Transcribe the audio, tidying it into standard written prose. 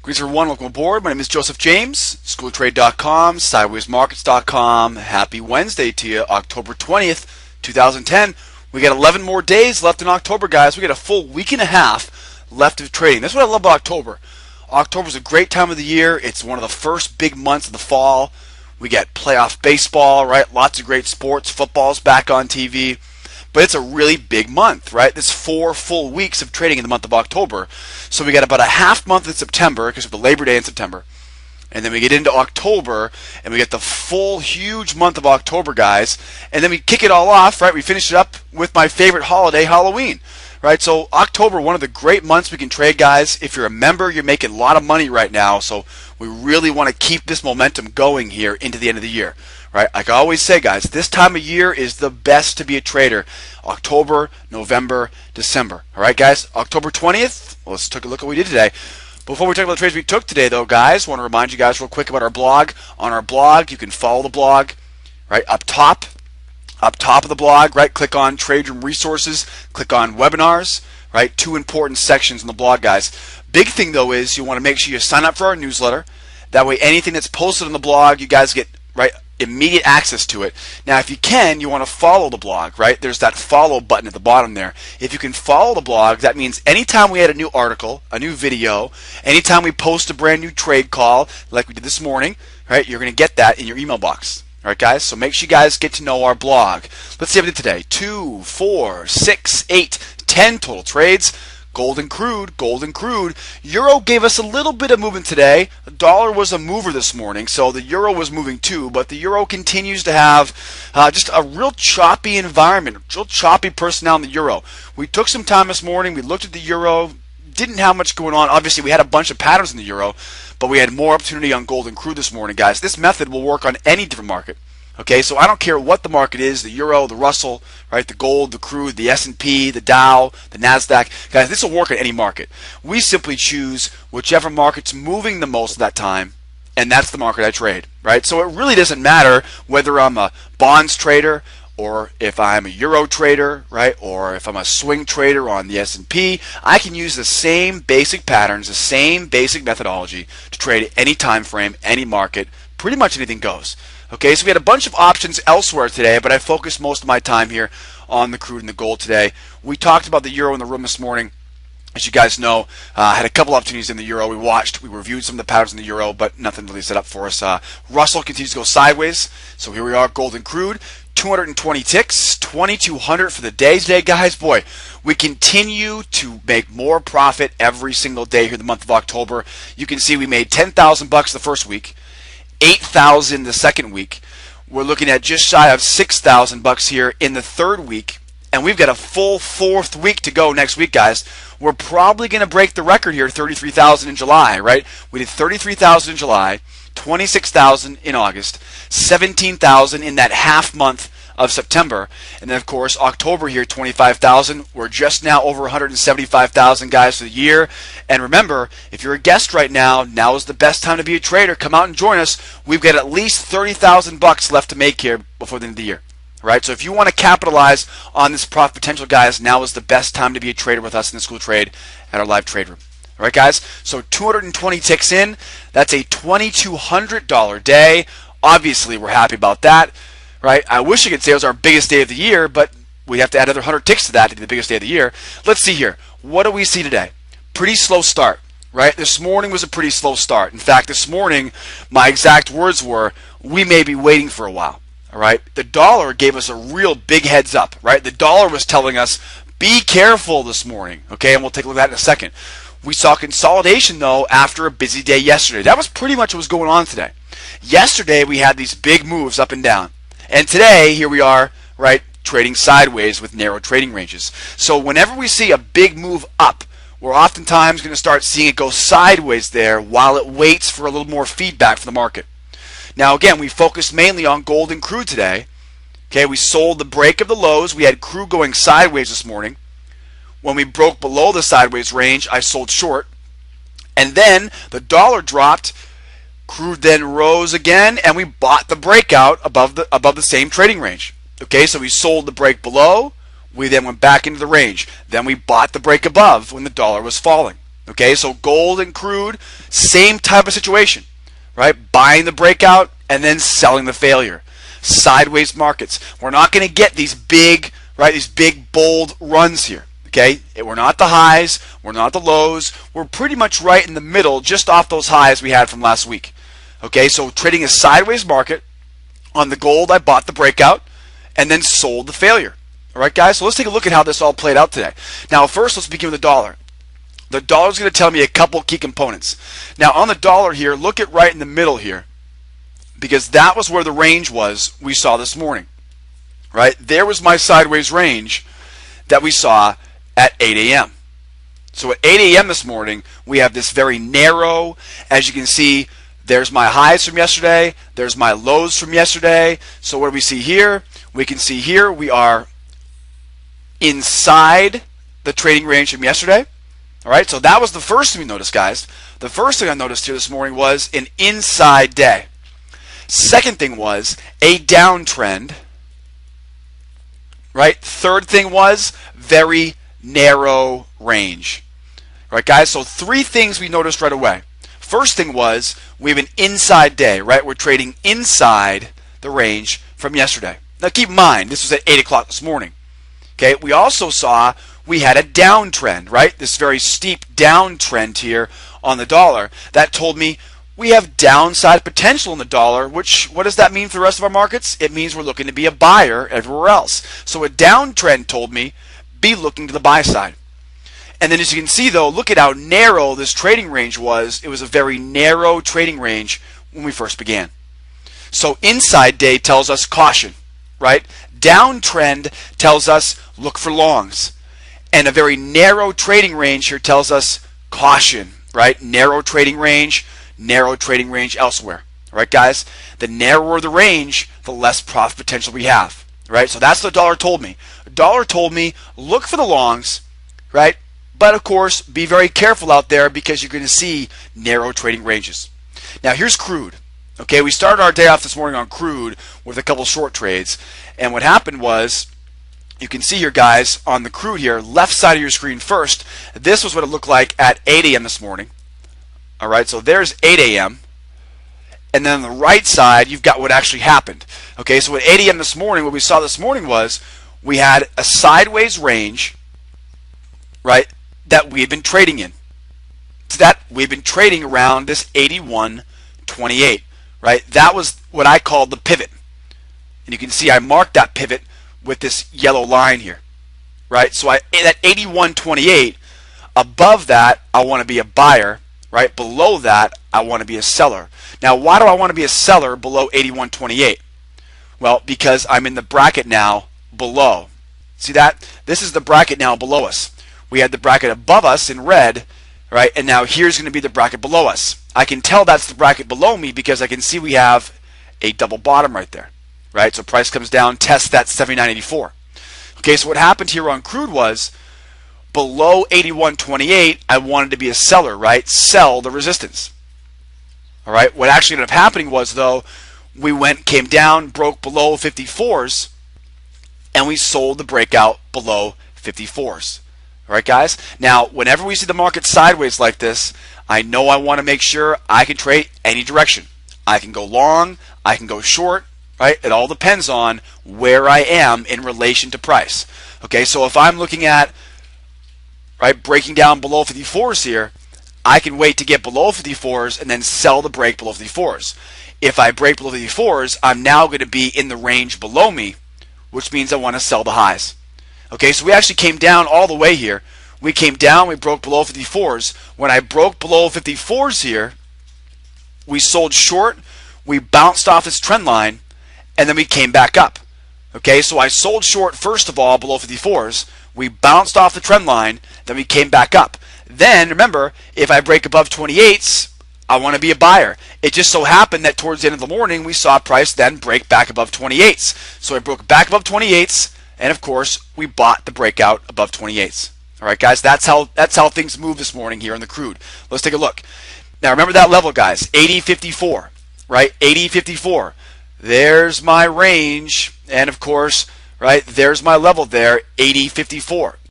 Greetings everyone, welcome aboard. My name is Joseph James, schooltrade.com, sidewaysmarkets.com. Happy Wednesday to you, October 20th, 2010. We got 11 more days left in October, guys. We got a full week and a half left of trading. That's what I love about October. October's a great time of the year. It's one of the first big months of the fall. We get playoff baseball, right? Lots of great sports. Football's back on TV. But it's a really big month, right? There's 4 full weeks of trading in the month of October. So we got about a half month in September because of the Labor Day in September. And then we get into October and we get the full huge month of October, guys. And then we kick it all off, right? We finish it up with my favorite holiday, Halloween, right? So October, one of the great months we can trade, guys. If you're a member, you're making a lot of money right now. So we really want to keep this momentum going here into the end of the year. Right, like I always say, guys, this time of year is the best to be a trader. October, November, December. All right, guys, October 20th. Well, let's take a look at what we did today. Before we talk about the trades we took today, though, guys, I want to remind you guys real quick about our blog. On our blog, you can follow the blog, right, up top of the blog, right, click on Trade Room Resources, click on Webinars, right, 2 important sections on the blog, guys. Big thing, though, is you want to make sure you sign up for our newsletter. That way, anything that's posted on the blog, you guys get, right, immediate access to it. Now, if you can, you want to follow the blog, right? There's that follow button at the bottom there. If you can follow the blog, that means anytime we add a new article, a new video, anytime we post a brand new trade call, like we did this morning, right, you're going to get that in your email box. All right, guys? So make sure you guys get to know our blog. Let's see what we did today. 2, 4, 6, 8, 10 total trades. Gold and crude, gold and crude. Euro gave us a little bit of movement today. The dollar was a mover this morning, so the euro was moving too, but the euro continues to have just a real choppy environment, real choppy personnel in the euro. We took some time this morning. We looked at the euro. Didn't have much going on. Obviously, we had a bunch of patterns in the euro, but we had more opportunity on gold and crude this morning, guys. This method will work on any different market. Okay, so I don't care what the market is, the euro, the Russell, right, the gold, the crude, the S&P, the Dow, the NASDAQ. Guys, this will work on any market. We simply choose whichever market's moving the most at that time, and that's the market I trade, right? So it really doesn't matter whether I'm a bonds trader or if I'm a euro trader, right, or if I'm a swing trader on the S&P. I can use the same basic patterns, the same basic methodology to trade any time frame, any market. Pretty much anything goes. Okay, so we had a bunch of options elsewhere today, but I focused most of my time here on the crude and the gold today. We talked about the euro in the room this morning. As you guys know, had a couple opportunities in the euro. We reviewed some of the patterns in the euro, but nothing really set up for us. Russell continues to go sideways. So here we are, gold and crude, 220 ticks, 2,200 for the day today, guys. Boy, we continue to make more profit every single day here in the month of October. You can see we made $10,000 the first week. 8,000 the second week. We're looking at just shy of $6,000 here in the third week, and we've got a full 4th week to go next week, guys. We're probably going to break the record here, 33,000 in July, right? We did 33,000 in July, 26,000 in August, 17,000 in that half month of September, and then of course October here, 25,000. We're just now over 175,000 guys for the year. And remember, if you're a guest right now, now is the best time to be a trader. Come out and join us. We've got at least $30,000 left to make here before the end of the year. Right? So if you want to capitalize on this profit potential, guys, now is the best time to be a trader with us in the School Trade at our live trade room. All right, guys? So 220 ticks in. That's a $2,200 day. Obviously, we're happy about that. Right? I wish I could say it was our biggest day of the year, but we have to add another 100 ticks to that to be the biggest day of the year. Let's see here. What do we see today? Pretty slow start, right? This morning was a pretty slow start. In fact, this morning, my exact words were, we may be waiting for a while. All right? The dollar gave us a real big heads up, right? The dollar was telling us, be careful this morning, okay? And we'll take a look at that in a second. We saw consolidation, though, after a busy day yesterday. That was pretty much what was going on today. Yesterday, we had these big moves up and down. And today, here we are, right, trading sideways with narrow trading ranges. So whenever we see a big move up, we're oftentimes going to start seeing it go sideways there while it waits for a little more feedback from the market. Now, again, we focused mainly on gold and crude today. Okay, we sold the break of the lows. We had crude going sideways this morning. When we broke below the sideways range, I sold short. And then the dollar dropped. Crude then rose again, and we bought the breakout above the same trading range. Okay, so we sold the break below. We then went back into the range. Then we bought the break above when the dollar was falling. Okay, so gold and crude, same type of situation, right? Buying the breakout and then selling the failure. Sideways markets. We're not going to get these big, right? These big bold runs here. Okay, we're not the highs, we're not the lows. We're pretty much right in the middle, just off those highs we had from last week. Okay, so trading a sideways market. On the gold, I bought the breakout and then sold the failure. All right, guys, so let's take a look at how this all played out today. Now, first, let's begin with the dollar. The dollar is going to tell me a couple key components. Now, on the dollar here, look at right in the middle here, because that was where the range was we saw this morning. Right? There was my sideways range that we saw at 8 a.m. So at 8 a.m. this morning, we have this very narrow, as you can see, there's my highs from yesterday, there's my lows from yesterday. So what do we see here? We can see here we are inside the trading range from yesterday. All right, so that was the first thing we noticed, guys. The first thing I noticed here this morning was an inside day. Second thing was a downtrend. Right? Third thing was very narrow range. All right, guys, so three things we noticed right away. First thing was we have an inside day, right? We're trading inside the range from yesterday. Now keep in mind, this was at 8 o'clock this morning. Okay, we also saw we had a downtrend, right? This very steep downtrend here on the dollar. That told me we have downside potential in the dollar, which, what does that mean for the rest of our markets? It means we're looking to be a buyer everywhere else. So a downtrend told me be looking to the buy side. And then as you can see though, look at how narrow this trading range was. It was a very narrow trading range when we first began. So inside day tells us caution, right? Downtrend tells us look for longs. And a very narrow trading range here tells us caution, right? Narrow trading range elsewhere. All right, guys? The narrower the range, the less profit potential we have, right? So that's what the dollar told me. The dollar told me look for the longs, right? But of course, be very careful out there because you're going to see narrow trading ranges. Now here's crude. Okay, we started our day off this morning on crude with a couple short trades. And what happened was, you can see here, guys, on the crude here, left side of your screen first, this was what it looked like at 8 a.m. this morning. All right, so there's 8 a.m. And then on the right side, you've got what actually happened. Okay, so at 8 a.m. this morning, what we saw this morning was we had a sideways range, right, that we've been trading in. So that we've been trading around this 81.28, right? That was what I called the pivot. And you can see I marked that pivot with this yellow line here, right? So at 81.28, above that, I want to be a buyer, right? Below that, I want to be a seller. Now, why do I want to be a seller below 81.28? Well, because I'm in the bracket now below. See that? This is the bracket now below us. We had the bracket above us in red, right? And now here's going to be the bracket below us. I can tell that's the bracket below me because I can see we have a double bottom right there, right? So price comes down, tests that 79.84. Okay, so what happened here on crude was below 81.28, I wanted to be a seller, right? Sell the resistance. All right, what actually ended up happening was, though, we came down, broke below 54s, and we sold the breakout below 54s. All right, guys? Now, whenever we see the market sideways like this, I know I want to make sure I can trade any direction. I can go long, I can go short, right? It all depends on where I am in relation to price. Okay, so if I'm looking at, right, breaking down below 54s here, I can wait to get below 54s and then sell the break below 54s. If I break below 54s, I'm now going to be in the range below me, which means I want to sell the highs. Okay, so we actually came down all the way here. We came down, we broke below 54s. When I broke below 54s here, we sold short, we bounced off this trend line, and then we came back up. Okay, so I sold short first of all below 54s. We bounced off the trend line, then we came back up. Then, remember, if I break above 28s, I want to be a buyer. It just so happened that towards the end of the morning, we saw price then break back above 28s. So I broke back above 28s, and of course, we bought the breakout above 28s. All right, guys, that's how things move this morning here on the crude. Let's take a look. Now, remember that level, guys, 80.54, right? 80.54. There's my range, and of course, right, there's my level there, 80.54.